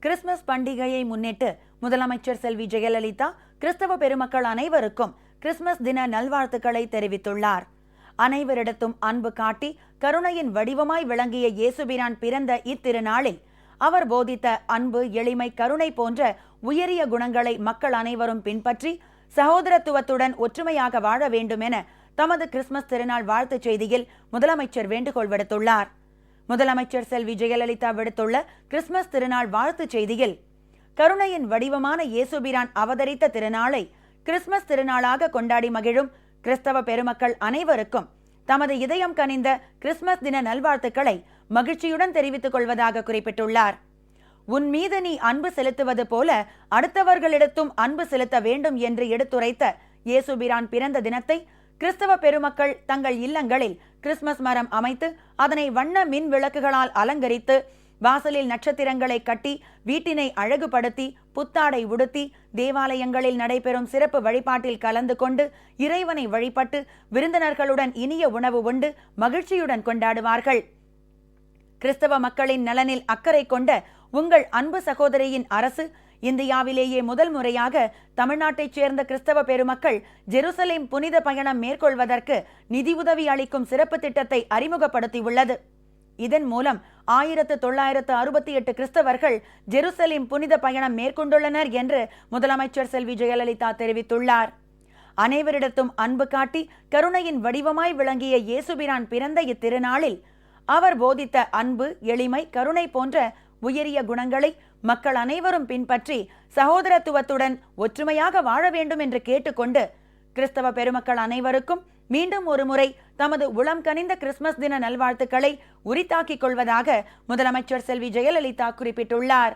Christmas பண்டிகையை முன்னிட்டு முதலமைச்சர் செல்வி ஜெயலலிதா கிறிஸ்தவ பெருமக்கள் அனைவருக்கும் கிறிஸ்துமஸ் தின நல்வாழ்த்துக்களை தெரிவித்துள்ளார். அனைவரிடத்தும் அன்பு காட்டி கருணையின் வடிவமாய் விளங்கிய இயேசுபிரான் பிறந்த இத்திருநாளில் அவர் போதித்த அன்பு, எளிமை, கருணை போன்ற உயரிய குணங்களை மக்கள் அனைவரும் பின்பற்றி சகோதரத்துவத்துடன் ஒற்றுமையாக வாழ வேண்டும் என தமது கிறிஸ்துமஸ் திருநாள் வாழ்த்துச் செய்தியில் முதலமைச்சர் வேண்டுகோள் விடுத்துள்ளார். முதலமைச்சர் செல்வி ஜெயலலிதா விடுத்துள்ள கிறிஸ்துமஸ் திருநாள் வாழ்த்துச் செய்தியில், கருணையின் வடிவமான இயேசுபிரான் அவதரித்த திருநாளை கிறிஸ்துமஸ் திருநாளாக கொண்டாடி மகிழும் கிறிஸ்தவ பெருமக்கள் அனைவருக்கும் தமது இதயம் கனிந்த கிறிஸ்துமஸ் தின நல்வாழ்த்துக்களை மகிழ்ச்சியுடன் தெரிவித்துக் கொள்வதாக குறிப்பிட்டுள்ளார். உன் மீது நீ அன்பு செலுத்துவது போல அடுத்தவர்களிடத்தும் அன்பு செலுத்த வேண்டும் என்று எடுத்துரைத்த இயேசுபிரான் பிறந்த தினத்தை கிறிஸ்தவ பெருமக்கள் தங்கள் இல்லங்களில் கிறிஸ்துமஸ் மரம் அமைத்து அதனை வண்ண மின் விளக்குகளால் அலங்கரித்து வாசலில் நட்சத்திரங்களை கட்டி வீட்டினை அழகுபடுத்தி புத்தாடை உடுத்தி தேவாலயங்களில் நடைபெறும் சிறப்பு வழிபாட்டில் கலந்து கொண்டு இறைவனை வழிபட்டு விருந்தினர்களுடன் இனிய உணவு உண்டு மகிழ்ச்சியுடன் கொண்டாடுவார்கள். கிறிஸ்தவ மக்களின் நலனில் அக்கறை கொண்ட உங்கள் அன்பு சகோதரியின் அரசு இந்தியாவிலேயே முதல் முறையாக தமிழ்நாட்டைச் சேர்ந்த கிறிஸ்தவ பெருமக்கள் ஜெருசலேம் புனித பயணம் மேற்கொள்வதற்கு நிதியுதவி அளிக்கும் சிறப்பு திட்டத்தை அறிமுகப்படுத்தியுள்ளது. இதன் மூலம் 1968 கிறிஸ்தவர்கள் ஜெருசலேம் புனித பயணம் மேற்கொண்டுள்ளனர் என்று முதலமைச்சர் செல்வி ஜெயலலிதா தெரிவித்துள்ளார். அனைவரிடத்தும் அன்பு காட்டி கருணையின் வடிவமாய் விளங்கிய இயேசுபிரான் பிறந்த இத்திருநாளில் அவர் போதித்த அன்பு, எளிமை, கருணை போன்ற உயரிய குணங்களை மக்கள் அனைவரும் பின்பற்றி சகோதரத்துவத்துடன் ஒற்றுமையாக வாழ வேண்டும் என்று கேட்டுக்கொண்டு கிறிஸ்தவ பெருமக்கள் அனைவருக்கும் மீண்டும் ஒருமுறை தமது உளம் கனிந்த கிறிஸ்துமஸ் தின நல்வாழ்த்துக்களை உரித்தாக்கிக் கொள்வதாக முதலமைச்சர் செல்வி ஜெயலலிதா குறிப்பிட்டுள்ளார்.